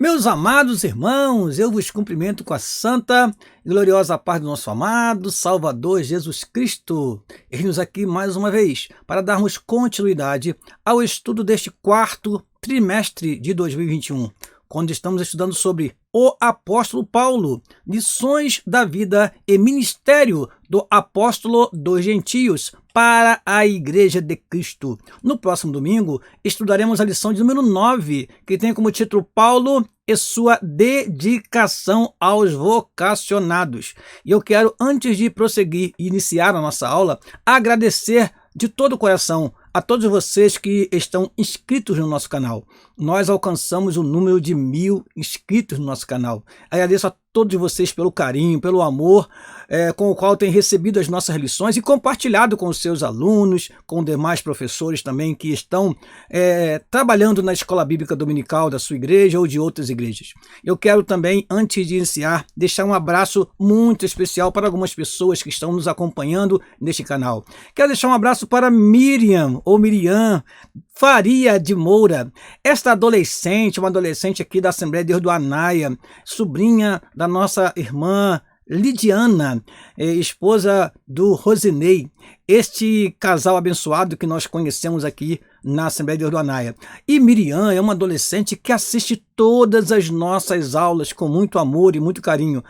Meus amados irmãos, eu vos cumprimento com a santa e gloriosa paz do nosso amado Salvador Jesus Cristo. Eis-nos aqui mais uma vez para darmos continuidade ao estudo deste quarto trimestre de 2021, quando estamos estudando sobre o apóstolo Paulo, lições da vida e ministério do apóstolo dos gentios para a Igreja de Cristo. No próximo domingo, estudaremos a lição de número 9, que tem como título Paulo e sua dedicação aos vocacionados. E eu quero, antes de prosseguir e iniciar a nossa aula, agradecer de todo o coração a todos vocês que estão inscritos no nosso canal. Nós alcançamos o número de 1000 inscritos no nosso canal. Agradeço a todos vocês pelo carinho, pelo amor com o qual têm recebido as nossas lições e compartilhado com os seus alunos, com demais professores também que estão trabalhando na Escola Bíblica Dominical da sua igreja ou de outras igrejas. Eu quero também, antes de iniciar, deixar um abraço muito especial para algumas pessoas que estão nos acompanhando neste canal. Quero deixar um abraço para Miriam Faria de Moura, esta adolescente, uma adolescente aqui da Assembleia de Deus do Anaia, sobrinha da nossa irmã Lidiana, esposa do Rosinei, este casal abençoado que nós conhecemos aqui na Assembleia de Deus do Anaia. E Miriam é uma adolescente que assiste todas as nossas aulas com muito amor e muito carinho.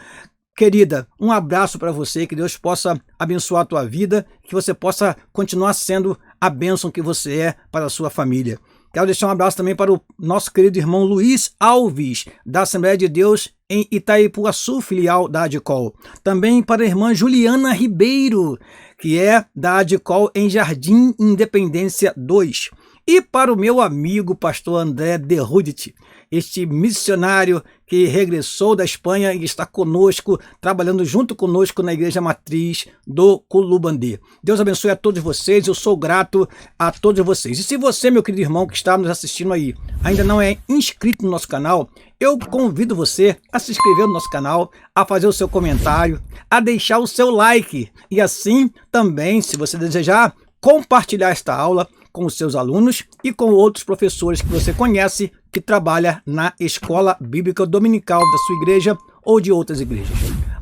Querida, um abraço para você, que Deus possa abençoar a tua vida, que você possa continuar sendo a bênção que você é para a sua família. Quero deixar um abraço também para o nosso querido irmão Luiz Alves, da Assembleia de Deus em Itaipuaçu, filial da ADCOL. Também para a irmã Juliana Ribeiro, que é da ADCOL em Jardim Independência 2. E para o meu amigo pastor André de Rudit, este missionário que regressou da Espanha e está conosco, trabalhando junto conosco na Igreja Matriz do Culubandê. Deus abençoe a todos vocês, eu sou grato a todos vocês. E se você, meu querido irmão, que está nos assistindo aí, ainda não é inscrito no nosso canal, eu convido você a se inscrever no nosso canal, a fazer o seu comentário, a deixar o seu like e assim também, se você desejar, compartilhar esta aula com os seus alunos e com outros professores que você conhece que trabalha na Escola Bíblica Dominical da sua igreja ou de outras igrejas.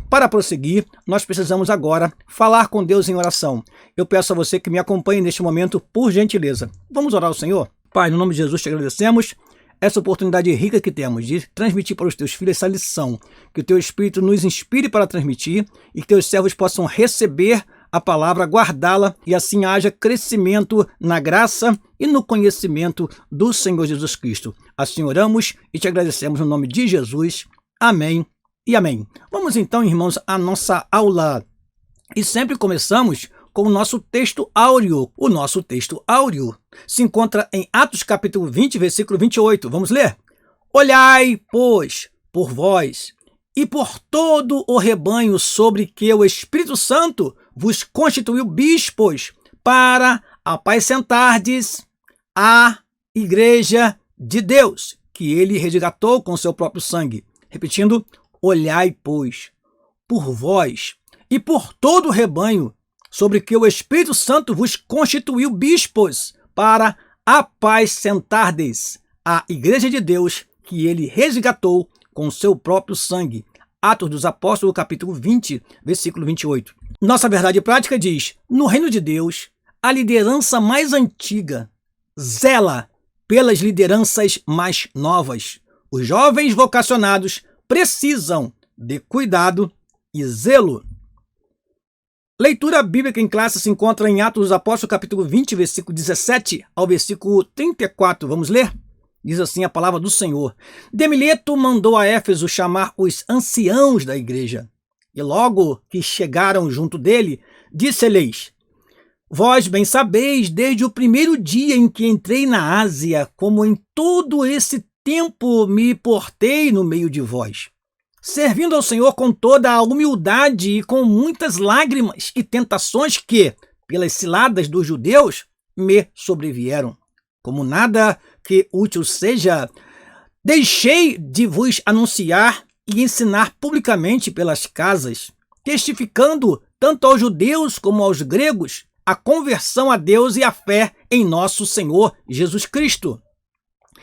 Para prosseguir, nós precisamos agora falar com Deus em oração. Eu peço a você que me acompanhe neste momento, por gentileza. Vamos orar ao Senhor? Pai, no nome de Jesus te agradecemos essa oportunidade rica que temos de transmitir para os teus filhos essa lição. Que o teu Espírito nos inspire para transmitir e que teus servos possam receber a palavra, guardá-la e assim haja crescimento na graça e no conhecimento do Senhor Jesus Cristo. Assim oramos e te agradecemos no nome de Jesus. Amém e amém. Vamos então, irmãos, à nossa aula. E sempre começamos com o nosso texto áureo. O nosso texto áureo se encontra em Atos capítulo 20, versículo 28. Vamos ler? Olhai, pois, por vós e por todo o rebanho sobre que o Espírito Santo vos constituiu bispos para apacentardes a igreja de Deus, que ele resgatou com seu próprio sangue. Repetindo, olhai, pois, por vós e por todo o rebanho sobre que o Espírito Santo vos constituiu bispos para apacentardes a igreja de Deus, que ele resgatou com seu próprio sangue. Atos dos Apóstolos, capítulo 20, versículo 28. Nossa verdade prática diz: no reino de Deus, a liderança mais antiga zela pelas lideranças mais novas. Os jovens vocacionados precisam de cuidado e zelo. Leitura bíblica em classe se encontra em Atos dos Apóstolos, capítulo 20, versículo 17 ao versículo 34. Vamos ler? Diz assim a palavra do Senhor. Demileto mandou a Éfeso chamar os anciãos da igreja. E logo que chegaram junto dele, disse-lhes: vós bem sabeis, desde o primeiro dia em que entrei na Ásia, como em todo esse tempo me portei no meio de vós, servindo ao Senhor com toda a humildade e com muitas lágrimas e tentações que, pelas ciladas dos judeus, me sobrevieram. Como nada que útil seja, deixei de vos anunciar e ensinar publicamente pelas casas, testificando tanto aos judeus como aos gregos a conversão a Deus e a fé em nosso Senhor Jesus Cristo.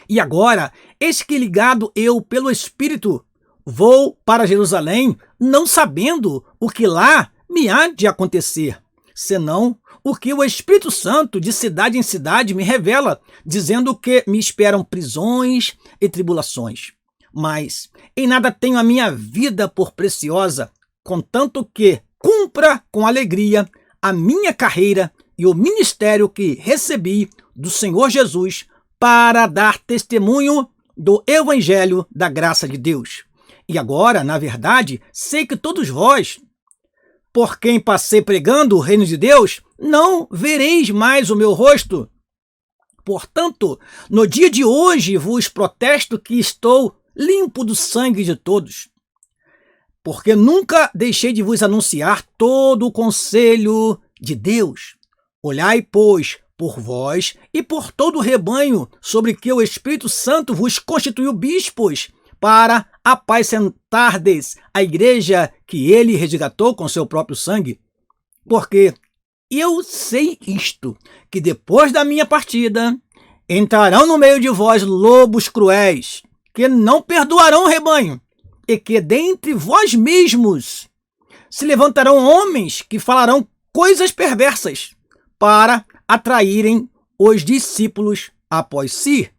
E agora Eis que, ligado eu pelo Espírito, vou para Jerusalém, não sabendo o que lá me há de acontecer, senão o que o Espírito Santo de cidade em cidade me revela, dizendo que me esperam prisões e tribulações. Mas em nada tenho a minha vida por preciosa, contanto que cumpra com alegria a minha carreira e o ministério que recebi do Senhor Jesus para dar testemunho do Evangelho da graça de Deus. E agora, na verdade, sei que todos vós, por quem passei pregando o reino de Deus, não vereis mais o meu rosto. Portanto, no dia de hoje vos protesto que estou limpo do sangue de todos, porque nunca deixei de vos anunciar todo o conselho de Deus. Olhai, pois, por vós e por todo o rebanho, sobre que o Espírito Santo vos constituiu bispos, para apacentardes a igreja que ele resgatou com seu próprio sangue. Porque eu sei isto, que depois da minha partida, entrarão no meio de vós lobos cruéis, que não perdoarão o rebanho, e que dentre vós mesmos se levantarão homens que falarão coisas perversas, para atraírem os discípulos após si.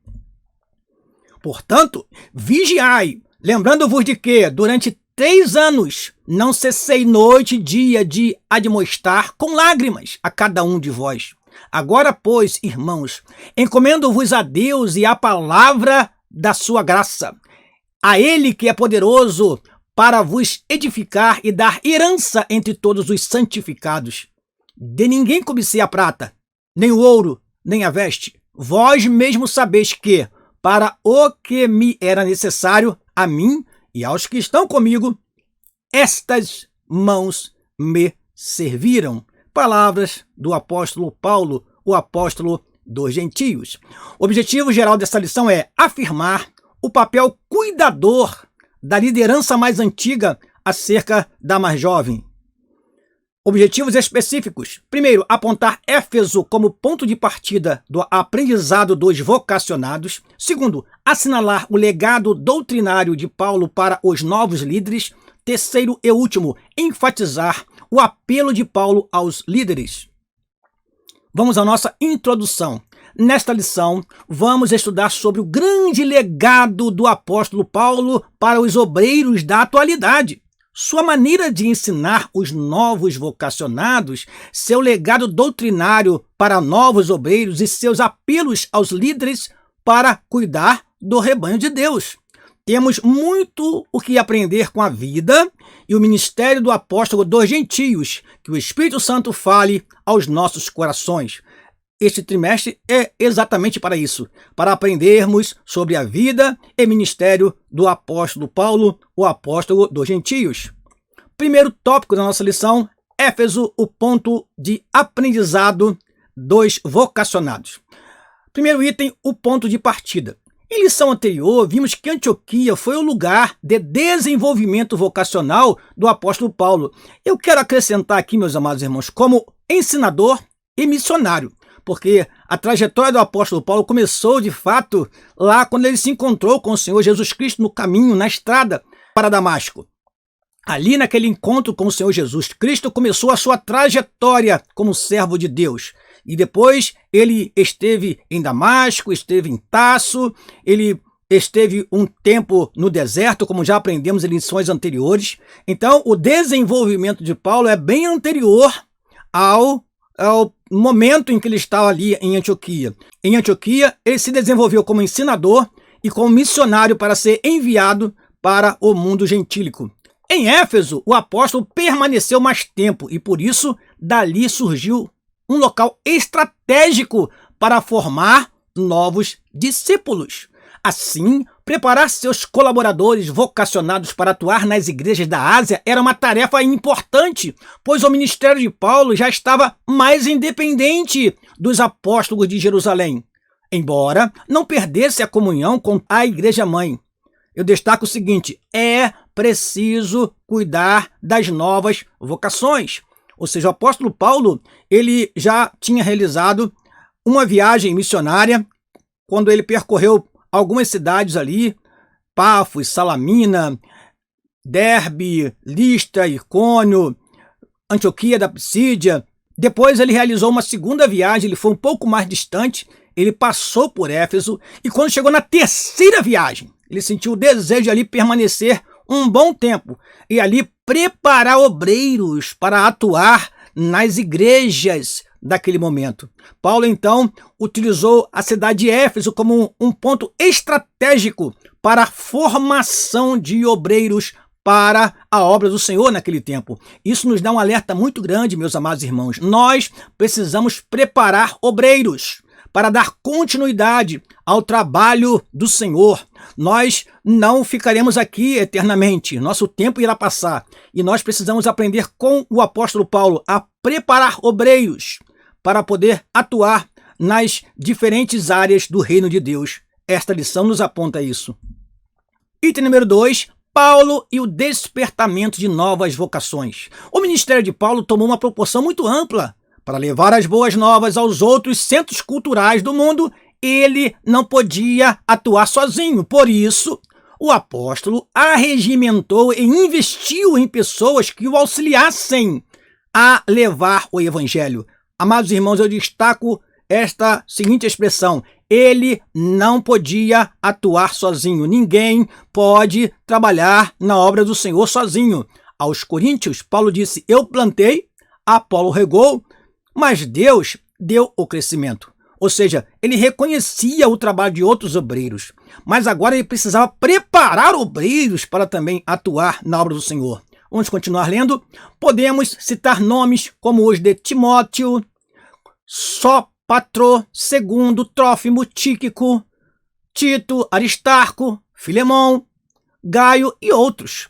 Portanto, vigiai, lembrando-vos de que, durante 3 anos, não cessei noite e dia de admoestar com lágrimas a cada um de vós. Agora, pois, irmãos, encomendo-vos a Deus e à palavra da sua graça, a Ele que é poderoso para vos edificar e dar herança entre todos os santificados. De ninguém cobicei a prata, nem o ouro, nem a veste. Vós mesmos sabeis que, para o que me era necessário, a mim e aos que estão comigo, estas mãos me serviram. Palavras do apóstolo Paulo, o apóstolo dos gentios. O objetivo geral dessa lição é afirmar o papel cuidador da liderança mais antiga acerca da mais jovem. Objetivos específicos. Primeiro, apontar Éfeso como ponto de partida do aprendizado dos vocacionados. Segundo, assinalar o legado doutrinário de Paulo para os novos líderes. Terceiro e último, enfatizar o apelo de Paulo aos líderes. Vamos à nossa introdução. Nesta lição, vamos estudar sobre o grande legado do apóstolo Paulo para os obreiros da atualidade. Sua maneira de ensinar os novos vocacionados, seu legado doutrinário para novos obreiros e seus apelos aos líderes para cuidar do rebanho de Deus. Temos muito o que aprender com a vida e o ministério do apóstolo dos gentios, que o Espírito Santo fale aos nossos corações. Este trimestre é exatamente para isso, para aprendermos sobre a vida e ministério do apóstolo Paulo, o apóstolo dos gentios. Primeiro tópico da nossa lição, Éfeso, o ponto de aprendizado dos vocacionados. Primeiro item, o ponto de partida. Em lição anterior, vimos que Antioquia foi o lugar de desenvolvimento vocacional do apóstolo Paulo. Eu quero acrescentar aqui, meus amados irmãos, como ensinador e missionário, porque a trajetória do apóstolo Paulo começou, de fato, lá quando ele se encontrou com o Senhor Jesus Cristo no caminho, na estrada para Damasco. Ali, naquele encontro com o Senhor Jesus Cristo, começou a sua trajetória como servo de Deus. E depois ele esteve em Damasco, esteve em Tarso, ele esteve um tempo no deserto, como já aprendemos em lições anteriores. Então, o desenvolvimento de Paulo é bem anterior ao momento em que ele estava ali em Antioquia. Em Antioquia, ele se desenvolveu como ensinador e como missionário para ser enviado para o mundo gentílico. Em Éfeso, o apóstolo permaneceu mais tempo e, por isso, dali surgiu um local estratégico para formar novos discípulos. Assim, preparar seus colaboradores vocacionados para atuar nas igrejas da Ásia era uma tarefa importante, pois o ministério de Paulo já estava mais independente dos apóstolos de Jerusalém, embora não perdesse a comunhão com a igreja-mãe. Eu destaco o seguinte: é preciso cuidar das novas vocações. Ou seja, o apóstolo Paulo, ele já tinha realizado uma viagem missionária quando ele percorreu algumas cidades ali, Pafos, Salamina, Derbe, Listra, Icônio, Antioquia da Psídia. Depois ele realizou uma segunda viagem, ele foi um pouco mais distante, ele passou por Éfeso, e quando chegou na terceira viagem, ele sentiu o desejo de ali permanecer um bom tempo, e ali preparar obreiros para atuar nas igrejas daquele momento. Paulo, então, utilizou a cidade de Éfeso como um ponto estratégico para a formação de obreiros para a obra do Senhor naquele tempo. Isso nos dá um alerta muito grande, meus amados irmãos. Nós precisamos preparar obreiros para dar continuidade ao trabalho do Senhor. Nós não ficaremos aqui eternamente, nosso tempo irá passar, e nós precisamos aprender com o apóstolo Paulo a preparar obreiros para poder atuar nas diferentes áreas do reino de Deus. Esta lição nos aponta isso. Item número 2, Paulo e o despertamento de novas vocações. O ministério de Paulo tomou uma proporção muito ampla. Para levar as boas novas aos outros centros culturais do mundo, ele não podia atuar sozinho. Por isso, o apóstolo arregimentou e investiu em pessoas que o auxiliassem a levar o evangelho. Amados irmãos, eu destaco esta seguinte expressão: ele não podia atuar sozinho. Ninguém pode trabalhar na obra do Senhor sozinho. Aos Coríntios, Paulo disse: eu plantei, Apolo regou, mas Deus deu o crescimento. Ou seja, ele reconhecia o trabalho de outros obreiros, mas agora ele precisava preparar obreiros para também atuar na obra do Senhor. Vamos continuar lendo. Podemos citar nomes como os de Timóteo, Sópatro, Segundo, Trófimo, Tíquico, Tito, Aristarco, Filemão, Gaio e outros.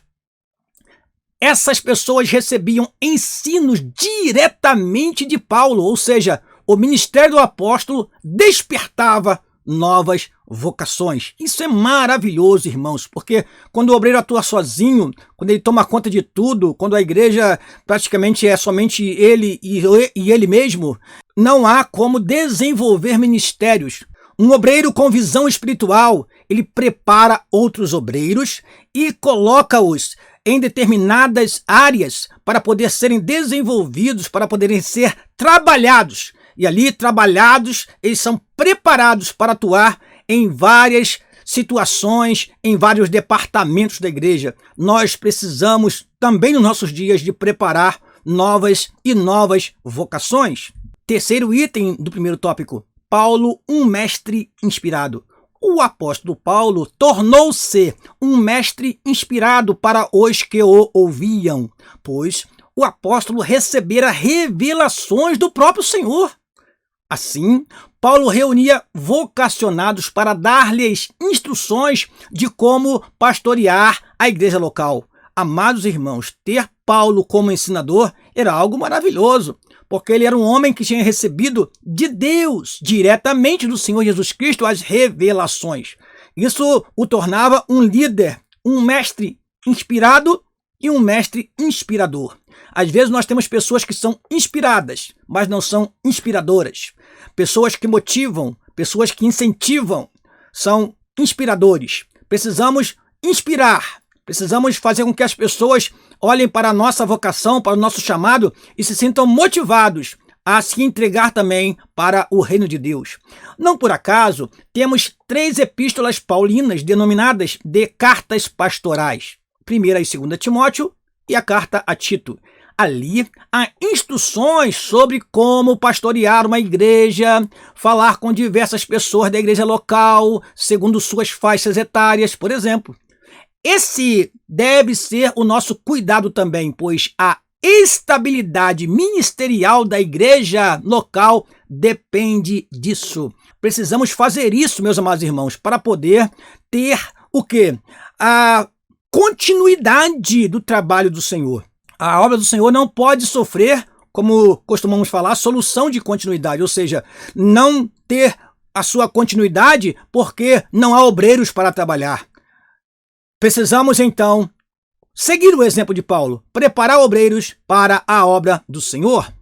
Essas pessoas recebiam ensinos diretamente de Paulo, ou seja, o ministério do apóstolo despertava novas vocações. Isso é maravilhoso, irmãos, porque quando o obreiro atua sozinho, quando ele toma conta de tudo, quando a igreja praticamente é somente ele e ele mesmo, não há como desenvolver ministérios. Um obreiro com visão espiritual, ele prepara outros obreiros e coloca-os em determinadas áreas para poder serem desenvolvidos, para poderem ser trabalhados. E ali, trabalhados, eles são preparados para atuar em várias situações, em vários departamentos da igreja. Nós precisamos também nos nossos dias de preparar novas vocações. Terceiro item do primeiro tópico: Paulo, um mestre inspirado. O apóstolo Paulo tornou-se um mestre inspirado para os que o ouviam, pois o apóstolo recebera revelações do próprio Senhor. Assim, Paulo reunia vocacionados para dar-lhes instruções de como pastorear a igreja local. Amados irmãos, ter Paulo como ensinador era algo maravilhoso, porque ele era um homem que tinha recebido de Deus, diretamente do Senhor Jesus Cristo, as revelações. Isso o tornava um líder, um mestre inspirado e um mestre inspirador. Às vezes nós temos pessoas que são inspiradas, mas não são inspiradoras. Pessoas que motivam, pessoas que incentivam, são inspiradores. Precisamos inspirar, precisamos fazer com que as pessoas olhem para a nossa vocação, para o nosso chamado e se sintam motivados a se entregar também para o reino de Deus. Não por acaso, temos 3 epístolas paulinas denominadas de cartas pastorais. 1ª e 2ª Timóteo e a carta a Tito. Ali há instruções sobre como pastorear uma igreja, falar com diversas pessoas da igreja local, segundo suas faixas etárias, por exemplo. Esse deve ser o nosso cuidado também, pois a estabilidade ministerial da igreja local depende disso. Precisamos fazer isso, meus amados irmãos, para poder ter o quê? A continuidade do trabalho do Senhor. A obra do Senhor não pode sofrer, como costumamos falar, solução de continuidade, ou seja, não ter a sua continuidade porque não há obreiros para trabalhar. Precisamos, então, seguir o exemplo de Paulo, preparar obreiros para a obra do Senhor.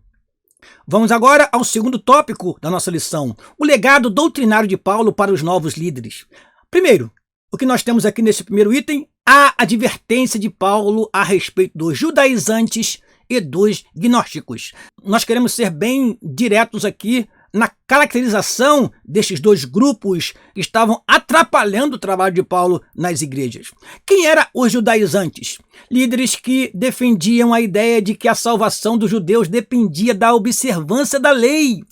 Vamos agora ao segundo tópico da nossa lição, o legado doutrinário de Paulo para os novos líderes. Primeiro, o que nós temos aqui nesse primeiro item, a advertência de Paulo a respeito dos judaizantes e dos gnósticos. Nós queremos ser bem diretos aqui na caracterização destes dois grupos que estavam atrapalhando o trabalho de Paulo nas igrejas. Quem eram os judaizantes? Líderes que defendiam a ideia de que a salvação dos judeus dependia da observância da lei.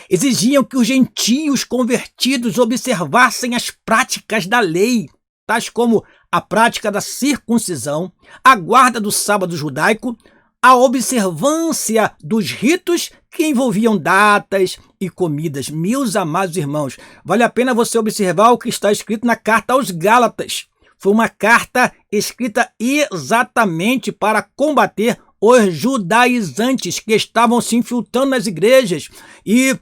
Exigiam que os gentios convertidos observassem as práticas da lei, tais como a prática da circuncisão, a guarda do sábado judaico, a observância dos ritos que envolviam datas e comidas. Meus amados irmãos, vale a pena você observar o que está escrito na carta aos Gálatas. Foi uma carta escrita exatamente para combater os judaizantes que estavam se infiltrando nas igrejas e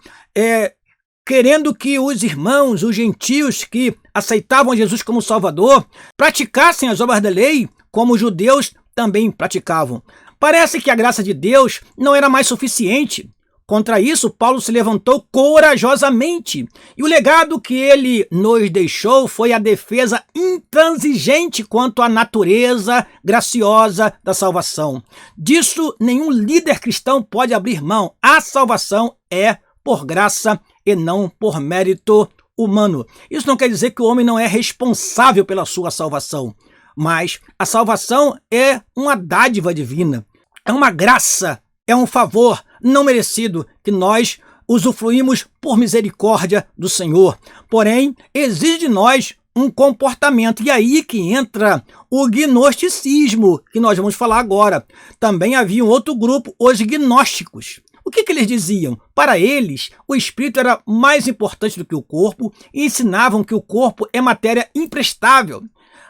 querendo que os irmãos, os gentios que aceitavam Jesus como Salvador, praticassem as obras da lei como os judeus também praticavam. Parece que a graça de Deus não era mais suficiente. Contra isso, Paulo se levantou corajosamente. E o legado que ele nos deixou foi a defesa intransigente quanto à natureza graciosa da salvação. Disso, nenhum líder cristão pode abrir mão. A salvação é por graça e não por mérito humano. Isso não quer dizer que o homem não é responsável pela sua salvação. Mas a salvação é uma dádiva divina, é uma graça, é um favor não merecido que nós usufruímos por misericórdia do Senhor. Porém, exige de nós um comportamento. E aí que entra o gnosticismo, que nós vamos falar agora. Também havia um outro grupo, os gnósticos. O que eles diziam? Para eles, o espírito era mais importante do que o corpo e ensinavam que o corpo é matéria imprestável.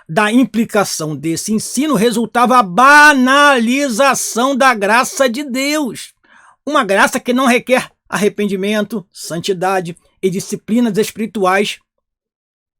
Da implicação desse ensino resultava a banalização da graça de Deus. Uma graça que não requer arrependimento, santidade e disciplinas espirituais.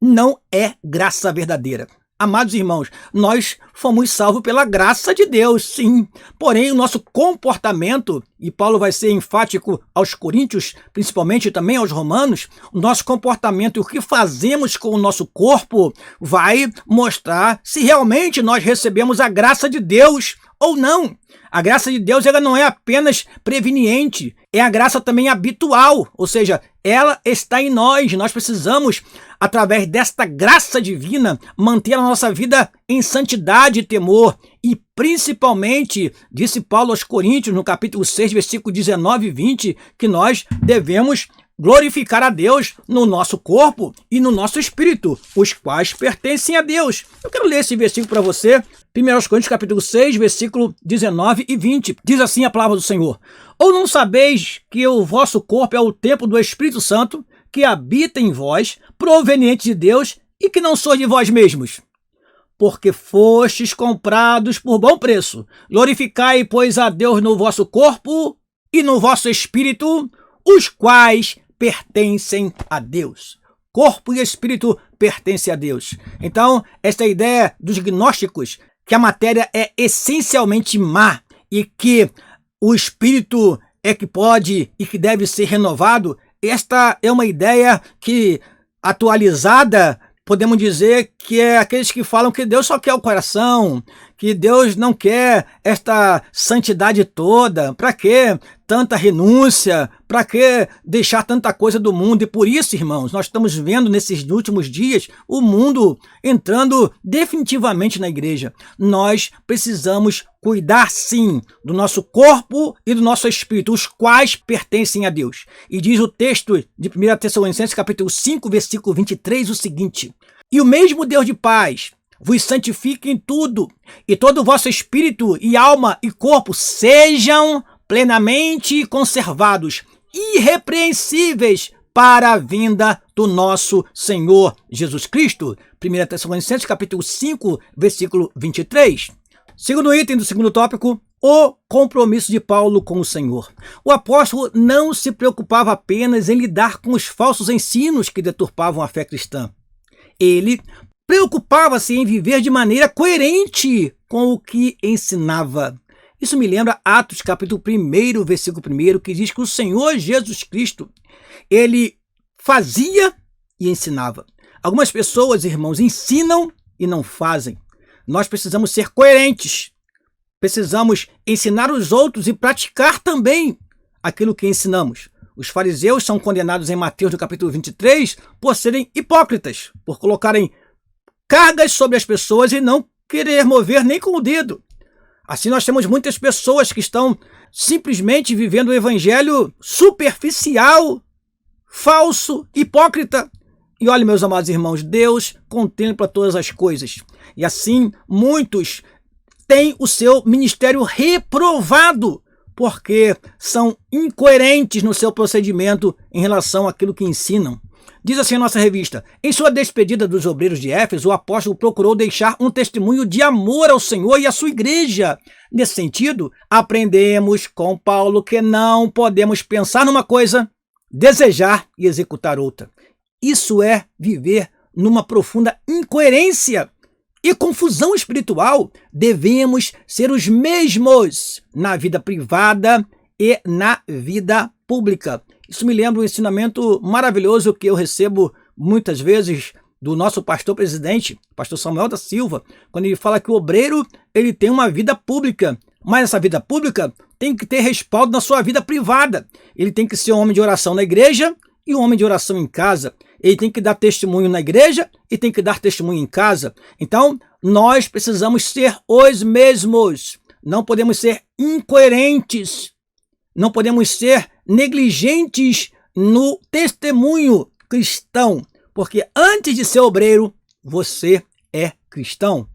Não é graça verdadeira. Amados irmãos, nós fomos salvos pela graça de Deus, sim. Porém, o nosso comportamento, e Paulo vai ser enfático aos coríntios, principalmente também aos romanos, o nosso comportamento e o que fazemos com o nosso corpo vai mostrar se realmente nós recebemos a graça de Deus ou não. A graça de Deus ela não é apenas preveniente, é a graça também habitual, ou seja, ela está em nós. Nós precisamos, através desta graça divina, manter a nossa vida em santidade e temor. E principalmente, disse Paulo aos Coríntios, no capítulo 6, versículo 19 e 20, que nós devemos glorificar a Deus no nosso corpo e no nosso espírito, os quais pertencem a Deus. Eu quero ler esse versículo para você. 1 Coríntios capítulo 6, versículo 19 e 20. Diz assim a palavra do Senhor: Ou não sabeis que o vosso corpo é o templo do Espírito Santo, que habita em vós, proveniente de Deus, e que não sois de vós mesmos? Porque fostes comprados por bom preço. Glorificai, pois, a Deus no vosso corpo e no vosso espírito, os quais pertencem a Deus. Corpo e espírito pertencem a Deus. Então, esta ideia dos gnósticos, que a matéria é essencialmente má e que o espírito é que pode e que deve ser renovado, esta é uma ideia que, atualizada, podemos dizer que é aqueles que falam que Deus só quer o coração, que Deus não quer esta santidade toda. Para que tanta renúncia? Para que deixar tanta coisa do mundo? E por isso, irmãos, nós estamos vendo nesses últimos dias o mundo entrando definitivamente na igreja. Nós precisamos cuidar, sim, do nosso corpo e do nosso espírito, os quais pertencem a Deus. E diz o texto de 1 Tessalonicenses, capítulo 5, versículo 23, o seguinte: E o mesmo Deus de paz vos santifique em tudo, e todo o vosso espírito e alma e corpo sejam plenamente conservados, irrepreensíveis para a vinda do nosso Senhor Jesus Cristo. 1 Tessalonicenses capítulo 5, versículo 23. Segundo item do segundo tópico, o compromisso de Paulo com o Senhor. O apóstolo não se preocupava apenas em lidar com os falsos ensinos que deturpavam a fé cristã. Ele preocupava-se em viver de maneira coerente com o que ensinava. Isso me lembra Atos capítulo 1, versículo 1, que diz que o Senhor Jesus Cristo, ele fazia e ensinava. Algumas pessoas, irmãos, ensinam e não fazem. Nós precisamos ser coerentes. Precisamos ensinar os outros e praticar também aquilo que ensinamos. Os fariseus são condenados em Mateus, no capítulo 23, por serem hipócritas, por colocarem cargas sobre as pessoas e não querer mover nem com o dedo. Assim nós temos muitas pessoas que estão simplesmente vivendo o evangelho superficial, falso, hipócrita. E olha, meus amados irmãos, Deus contempla todas as coisas. E assim muitos têm o seu ministério reprovado, porque são incoerentes no seu procedimento em relação àquilo que ensinam. Diz assim a nossa revista: em sua despedida dos obreiros de Éfeso, o apóstolo procurou deixar um testemunho de amor ao Senhor e à sua igreja. Nesse sentido, aprendemos com Paulo que não podemos pensar numa coisa, desejar e executar outra. Isso é viver numa profunda incoerência e confusão espiritual. Devemos ser os mesmos na vida privada e na vida pública. Isso me lembra um ensinamento maravilhoso que eu recebo muitas vezes do nosso pastor presidente, pastor Samuel da Silva, quando ele fala que o obreiro ele tem uma vida pública, mas essa vida pública tem que ter respaldo na sua vida privada. Ele tem que ser um homem de oração na igreja e um homem de oração em casa. Ele tem que dar testemunho na igreja e tem que dar testemunho em casa. Então, nós precisamos ser os mesmos. Não podemos ser incoerentes. Não podemos ser negligentes no testemunho cristão. Porque antes de ser obreiro, você é cristão.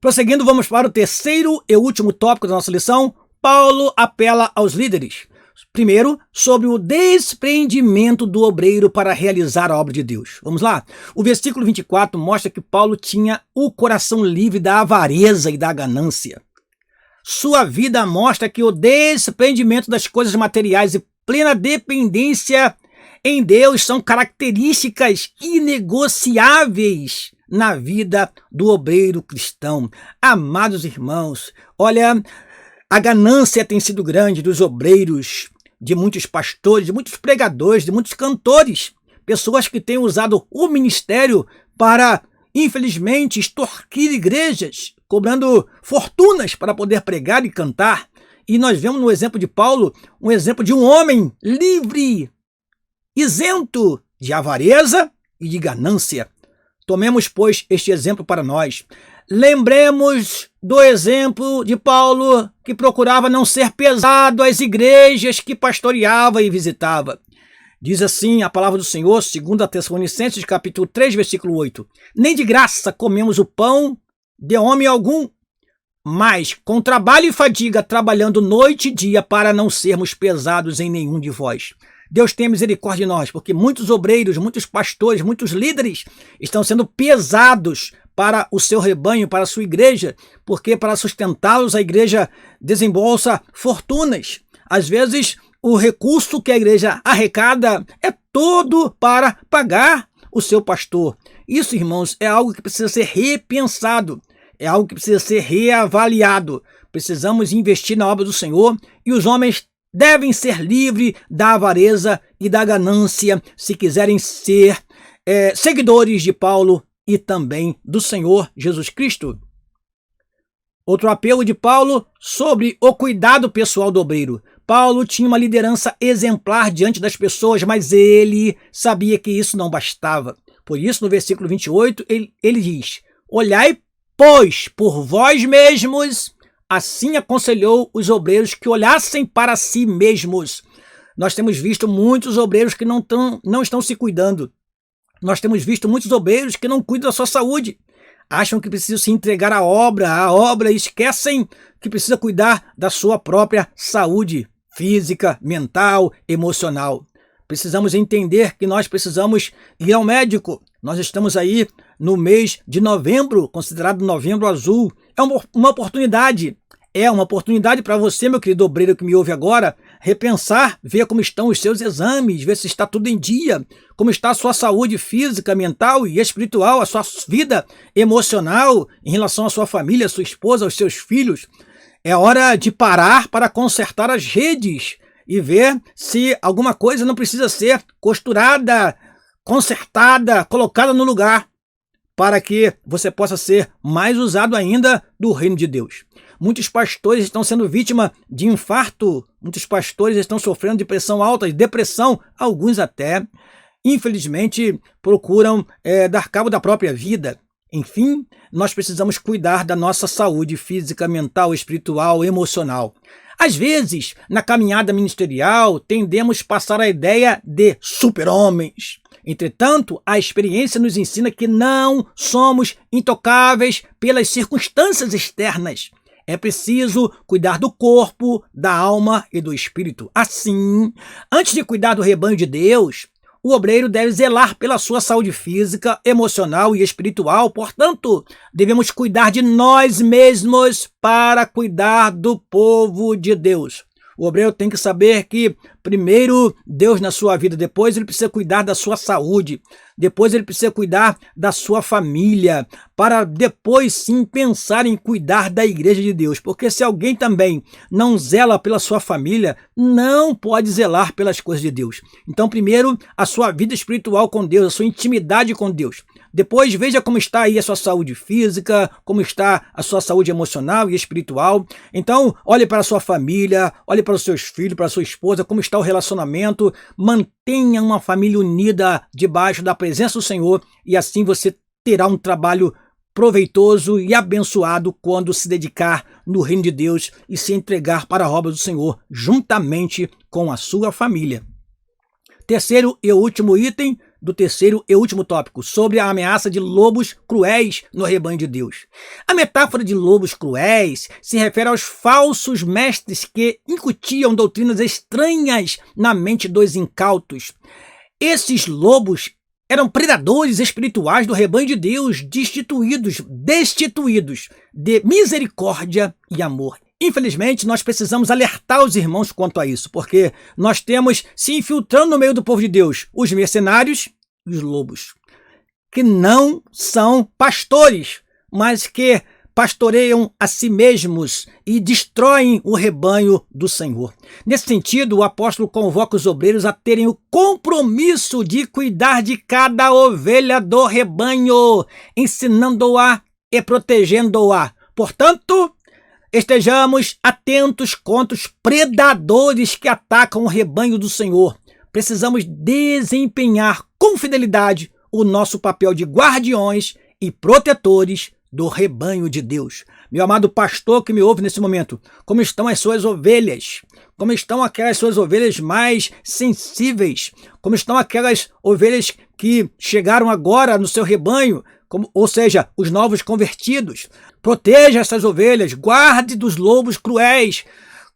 Prosseguindo, vamos para o terceiro e último tópico da nossa lição. Paulo apela aos líderes. Primeiro, sobre o desprendimento do obreiro para realizar a obra de Deus. Vamos lá? O versículo 24 mostra que Paulo tinha o coração livre da avareza e da ganância. Sua vida mostra que o desprendimento das coisas materiais e plena dependência em Deus são características inegociáveis na vida do obreiro cristão. Amados irmãos, olha, a ganância tem sido grande dos obreiros, de muitos pastores, de muitos pregadores, de muitos cantores, pessoas que têm usado o ministério para, infelizmente, extorquir igrejas, cobrando fortunas para poder pregar e cantar. E nós vemos no exemplo de Paulo, um exemplo de um homem livre, isento de avareza e de ganância. Tomemos, pois, este exemplo para nós. Lembremos do exemplo de Paulo, que procurava não ser pesado às igrejas que pastoreava e visitava. Diz assim a palavra do Senhor, 2 Tessalonicenses, capítulo 3, versículo 8. Nem de graça comemos o pão de homem algum, mas com trabalho e fadiga, trabalhando noite e dia para não sermos pesados em nenhum de vós. Deus tenha misericórdia de nós, porque muitos obreiros, muitos pastores, muitos líderes estão sendo pesados para o seu rebanho, para a sua igreja, porque para sustentá-los a igreja desembolsa fortunas. Às vezes o recurso que a igreja arrecada é todo para pagar o seu pastor. Isso, irmãos, é algo que precisa ser repensado, é algo que precisa ser reavaliado. Precisamos investir na obra do Senhor e os homens devem ser livres da avareza e da ganância se quiserem ser seguidores de Paulo e também do Senhor Jesus Cristo. Outro apelo de Paulo sobre o cuidado pessoal do obreiro. Paulo tinha uma liderança exemplar diante das pessoas, mas ele sabia que isso não bastava. Por isso, no versículo 28, ele diz: olhai, pois, por vós mesmos. Assim aconselhou os obreiros que olhassem para si mesmos. Nós temos visto muitos obreiros que não estão se cuidando. Nós temos visto muitos obreiros que não cuidam da sua saúde. Acham que precisam se entregar à obra e esquecem que precisa cuidar da sua própria saúde física, mental, emocional. Precisamos entender que nós precisamos ir ao médico. Nós estamos aí no mês de novembro, considerado novembro azul. É uma oportunidade. É uma oportunidade para você, meu querido obreiro que me ouve agora, repensar, ver como estão os seus exames, ver se está tudo em dia, como está a sua saúde física, mental e espiritual, a sua vida emocional em relação à sua família, à sua esposa, aos seus filhos. É hora de parar para consertar as redes e ver se alguma coisa não precisa ser costurada, consertada, colocada no lugar, para que você possa ser mais usado ainda do reino de Deus. Muitos pastores estão sendo vítima de infarto, muitos pastores estão sofrendo de pressão alta, de depressão, alguns até, infelizmente, procuram dar cabo da própria vida. Enfim, nós precisamos cuidar da nossa saúde física, mental, espiritual, emocional. Às vezes, na caminhada ministerial, tendemos a passar a ideia de super-homens. Entretanto, a experiência nos ensina que não somos intocáveis pelas circunstâncias externas. É preciso cuidar do corpo, da alma e do espírito. Assim, antes de cuidar do rebanho de Deus, o obreiro deve zelar pela sua saúde física, emocional e espiritual. Portanto, devemos cuidar de nós mesmos para cuidar do povo de Deus. O obreiro tem que saber que primeiro Deus na sua vida, depois ele precisa cuidar da sua saúde, depois ele precisa cuidar da sua família, para depois sim pensar em cuidar da igreja de Deus. Porque se alguém também não zela pela sua família, não pode zelar pelas coisas de Deus. Então primeiro a sua vida espiritual com Deus, a sua intimidade com Deus. Depois veja como está aí a sua saúde física, como está a sua saúde emocional e espiritual. Então olhe para a sua família, olhe para os seus filhos, para a sua esposa, como está o relacionamento. Mantenha uma família unida debaixo da presença do Senhor e assim você terá um trabalho proveitoso e abençoado quando se dedicar no reino de Deus e se entregar para a obra do Senhor juntamente com a sua família. Terceiro e último item do terceiro e último tópico, sobre a ameaça de lobos cruéis no rebanho de Deus. A metáfora de lobos cruéis se refere aos falsos mestres que incutiam doutrinas estranhas na mente dos incautos. Esses lobos eram predadores espirituais do rebanho de Deus, destituídos de misericórdia e amor. Infelizmente, nós precisamos alertar os irmãos quanto a isso, porque nós temos se infiltrando no meio do povo de Deus os mercenários e os lobos, que não são pastores, mas que pastoreiam a si mesmos e destroem o rebanho do Senhor. Nesse sentido, o apóstolo convoca os obreiros a terem o compromisso de cuidar de cada ovelha do rebanho, ensinando-a e protegendo-a. Portanto, estejamos atentos contra os predadores que atacam o rebanho do Senhor. Precisamos desempenhar com fidelidade o nosso papel de guardiões e protetores do rebanho de Deus. Meu amado pastor que me ouve nesse momento, como estão as suas ovelhas? Como estão aquelas suas ovelhas mais sensíveis? Como estão aquelas ovelhas que chegaram agora no seu rebanho? Ou seja, os novos convertidos. Proteja essas ovelhas, guarde dos lobos cruéis,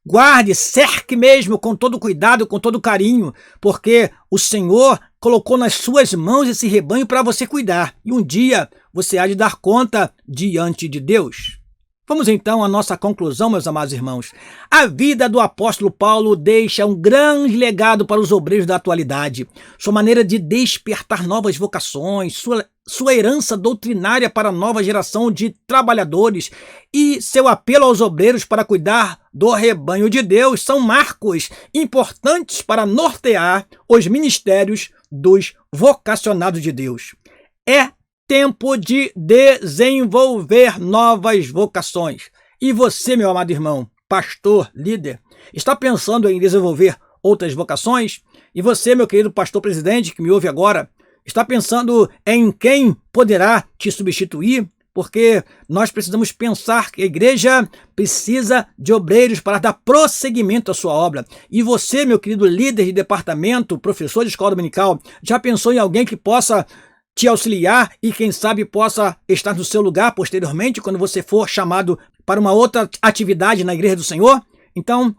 guarde, cerque mesmo com todo cuidado, com todo carinho, porque o Senhor colocou nas suas mãos esse rebanho para você cuidar, e um dia você há de dar conta diante de Deus. Vamos então à nossa conclusão, meus amados irmãos. A vida do apóstolo Paulo deixa um grande legado para os obreiros da atualidade. Sua maneira de despertar novas vocações, sua herança doutrinária para a nova geração de trabalhadores e seu apelo aos obreiros para cuidar do rebanho de Deus são marcos importantes para nortear os ministérios dos vocacionados de Deus. É tempo de desenvolver novas vocações. E você, meu amado irmão, pastor, líder, está pensando em desenvolver outras vocações? E você, meu querido pastor presidente, que me ouve agora, está pensando em quem poderá te substituir? Porque nós precisamos pensar que a igreja precisa de obreiros para dar prosseguimento à sua obra. E você, meu querido líder de departamento, professor de escola dominical, já pensou em alguém que possa te auxiliar e quem sabe possa estar no seu lugar posteriormente quando você for chamado para uma outra atividade na igreja do Senhor? Então,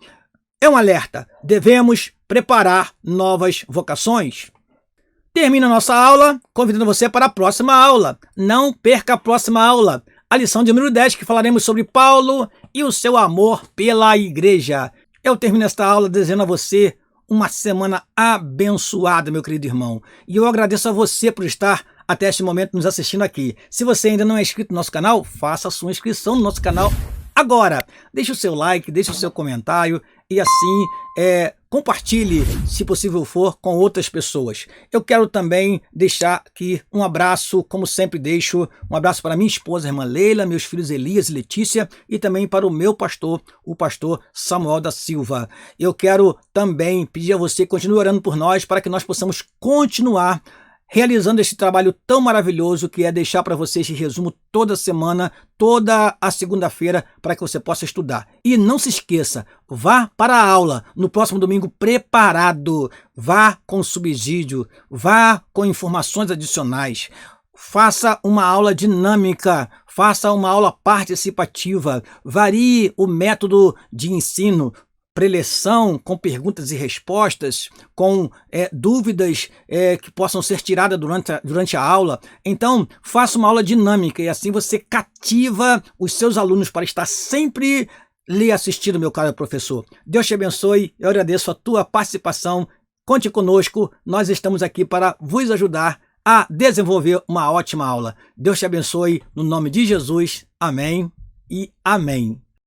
é um alerta. Devemos preparar novas vocações. Termina a nossa aula, convidando você para a próxima aula. Não perca a próxima aula, a lição de número 10, que falaremos sobre Paulo e o seu amor pela igreja. Eu termino esta aula desejando a você uma semana abençoada, meu querido irmão. E eu agradeço a você por estar até este momento nos assistindo aqui. Se você ainda não é inscrito no nosso canal, faça a sua inscrição no nosso canal agora. Deixe o seu like, deixe o seu comentário e assim compartilhe, se possível for, com outras pessoas. Eu quero também deixar aqui um abraço, como sempre deixo, um abraço para minha esposa, a irmã Leila, meus filhos Elias e Letícia, e também para o meu pastor, o pastor Samuel da Silva. Eu quero também pedir a você que continue orando por nós, para que nós possamos continuar realizando este trabalho tão maravilhoso que é deixar para você esse resumo toda semana, toda a segunda-feira, para que você possa estudar. E não se esqueça, vá para a aula no próximo domingo preparado, vá com subsídio, vá com informações adicionais, faça uma aula dinâmica, faça uma aula participativa, varie o método de ensino, preleção com perguntas e respostas, com dúvidas que possam ser tiradas durante a aula. Então, faça uma aula dinâmica e assim você cativa os seus alunos para estar sempre lhe assistindo, meu caro professor. Deus te abençoe, eu agradeço a tua participação. Conte conosco, nós estamos aqui para vos ajudar a desenvolver uma ótima aula. Deus te abençoe, no nome de Jesus. Amém e amém.